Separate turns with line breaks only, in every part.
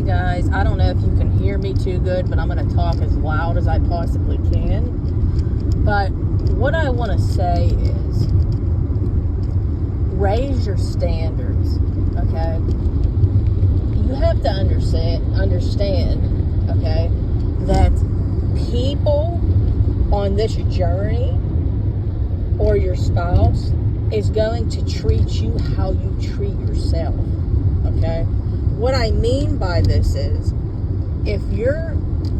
Hey guys, I don't know if you can hear me too good, but I'm going to talk as loud as I possibly can. But what I want to say is raise your standards, okay? You have to understand, okay, that people on this journey or your spouse is going to treat you how you treat yourself, okay? What I mean by this is, if you're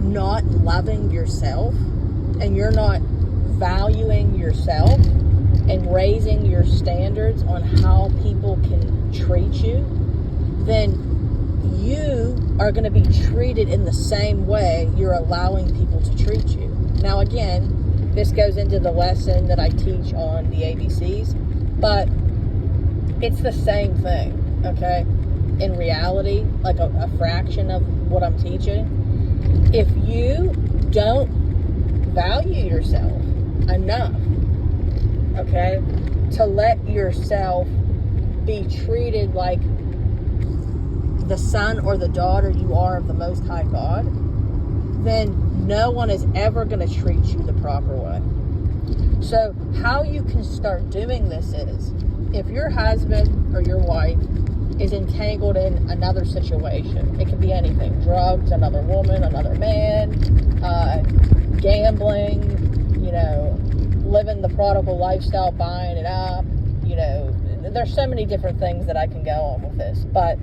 not loving yourself and you're not valuing yourself and raising your standards on how people can treat you, then you are going to be treated in the same way you're allowing people to treat you. Now again, this goes into the lesson that I teach on the ABCs, but it's the same thing, okay? In reality, like a fraction of what I'm teaching. If you don't value yourself enough, okay, to let yourself be treated like the son or the daughter you are of the Most High God, then no one is ever going to treat you the proper way. So how you can start doing this is, if your husband or your wife is entangled in another situation, it could be anything: drugs, another woman, another man, gambling, living the prodigal lifestyle, buying it up, there's so many different things that I can go on with this. But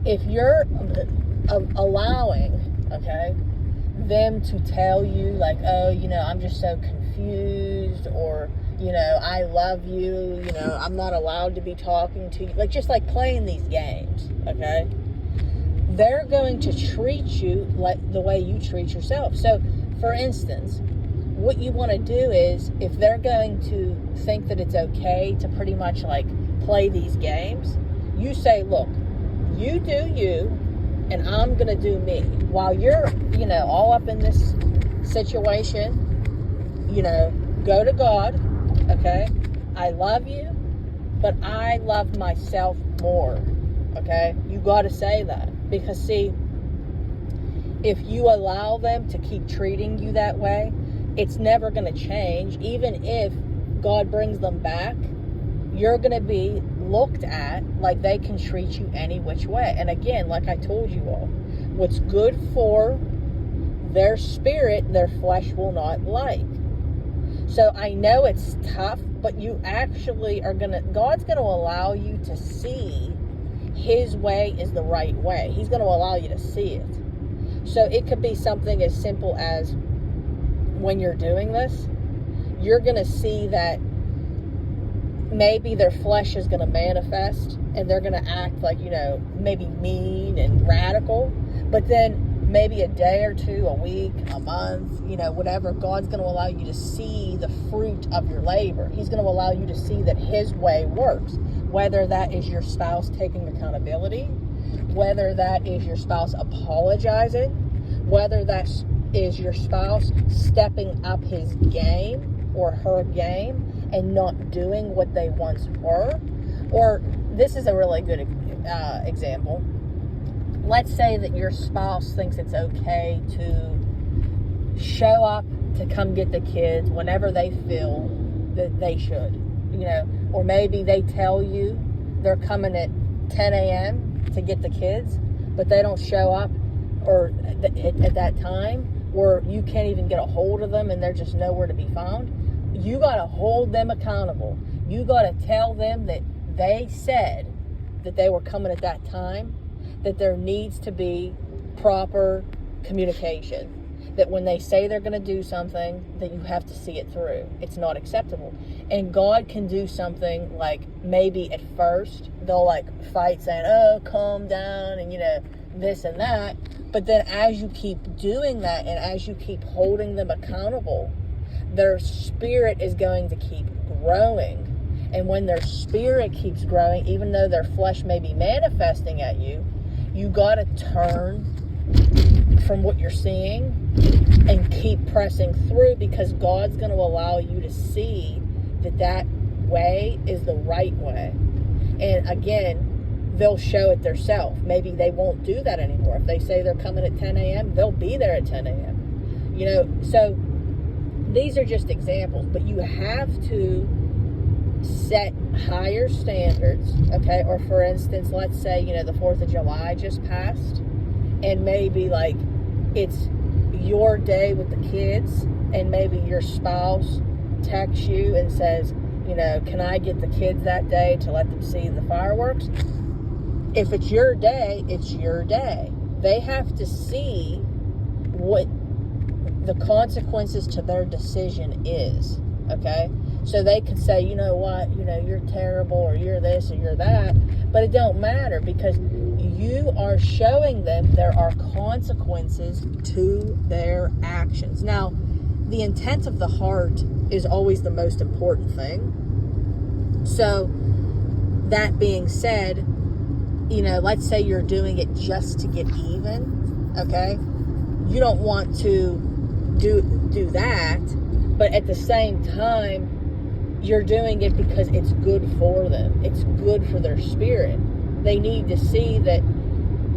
if you're allowing, okay, them to tell you like, oh, I'm just so confused, or I love you, I'm not allowed to be talking to you, just playing these games, okay? They're going to treat you like the way you treat yourself. So, for instance, what you want to do is, if they're going to think that it's okay to pretty much play these games, you say, look, you do you, and I'm going to do me. While you're, all up in this situation, go to God. Okay, I love you, but I love myself more. Okay, you got to say that, because see, if you allow them to keep treating you that way, it's never going to change. Even if God brings them back, you're going to be looked at like they can treat you any which way. And again, like I told you all, what's good for their spirit, their flesh will not like. So I know it's tough, but you actually God's going to allow you to see His way is the right way. He's going to allow you to see it. So it could be something as simple as, when you're doing this, you're going to see that maybe their flesh is going to manifest and they're going to act like, maybe mean and radical, but then maybe a day or two, a week, a month, whatever, God's going to allow you to see the fruit of your labor. He's going to allow you to see that His way works. Whether that is your spouse taking accountability, whether that is your spouse apologizing, whether that is your spouse stepping up his game or her game and not doing what they once were. Or this is a really good example. Let's say that your spouse thinks it's okay to show up to come get the kids whenever they feel that they should, or maybe they tell you they're coming at 10 a.m. to get the kids, but they don't show up or at that time, or you can't even get a hold of them and they're just nowhere to be found. You got to hold them accountable. You got to tell them that they said that they were coming at that time, that there needs to be proper communication, that when they say they're going to do something, that you have to see it through. It's not acceptable. And God can do something maybe at first they'll fight saying, oh, calm down, and this and that. But then as you keep doing that and as you keep holding them accountable, their spirit is going to keep growing. And when their spirit keeps growing, even though their flesh may be manifesting at you, you got to turn from what you're seeing and keep pressing through, because God's going to allow you to see that way is the right way. And again, they'll show it themselves. Maybe they won't do that anymore. If they say they're coming at 10 a.m., they'll be there at 10 a.m. You know, so these are just examples, but you have to set higher standards, okay? Or for instance, let's say, you know, the 4th of July just passed, and maybe like it's your day with the kids, and maybe your spouse texts you and says, you know, can I get the kids that day to let them see the fireworks? If it's your day, it's your day. They have to see what the consequences to their decision is, okay? So they could say, you know what, you know, you're terrible, or you're this, or you're that, but it don't matter, because you are showing them there are consequences to their actions. Now, the intent of the heart is always the most important thing. So, that being said, you know, let's say you're doing it just to get even, okay? You don't want to do that, but at the same time, you're doing it because it's good for them. It's good for their spirit. They need to see that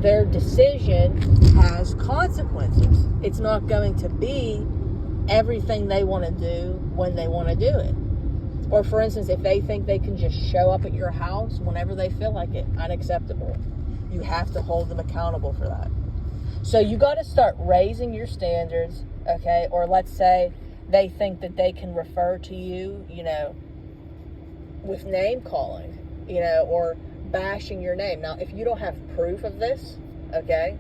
their decision has consequences. It's not going to be everything they want to do when they want to do it. Or for instance, if they think they can just show up at your house whenever they feel like it, unacceptable. You have to hold them accountable for that. So you got to start raising your standards, okay? Or let's say they think that they can refer to you, you know, with name calling, you know, or bashing your name. Now, if you don't have proof of this, okay,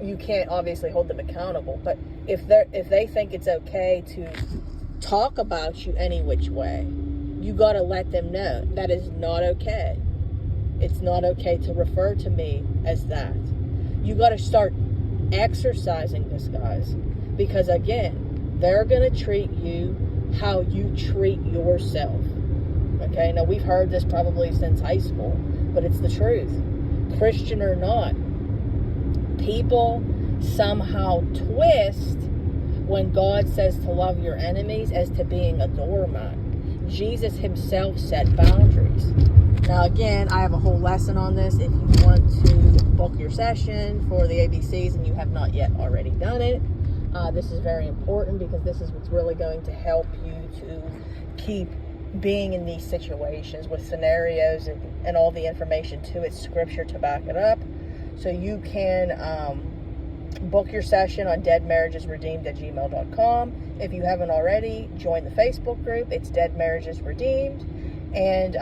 you can't obviously hold them accountable. But if they think it's okay to talk about you any which way, you got to let them know that is not okay. It's not okay to refer to me as that. You got to start exercising this, guys, because again, they're going to treat you how you treat yourself. Okay, now we've heard this probably since high school, but it's the truth. Christian or not, people somehow twist when God says to love your enemies as to being a doormat. Jesus himself set boundaries. Now again, I have a whole lesson on this. If you want to book your session for the ABCs and you have not yet already done it, this is very important, because this is what's really going to help you to keep being in these situations with scenarios and all the information to it, scripture to back it up. So you can book your session on deadmarriagesredeemed@gmail.com. If you haven't already, join the Facebook group. It's Dead Marriages Redeemed. And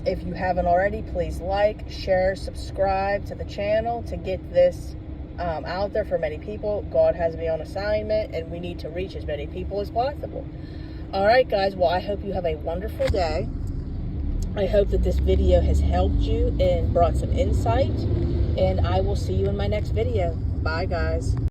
if you haven't already, please like, share, subscribe to the channel to get this out there for many people. God has me on assignment, and we need to reach as many people as possible. All right, guys. Well, I hope you have a wonderful day. I hope that this video has helped you and brought some insight. And I will see you in my next video. Bye, guys.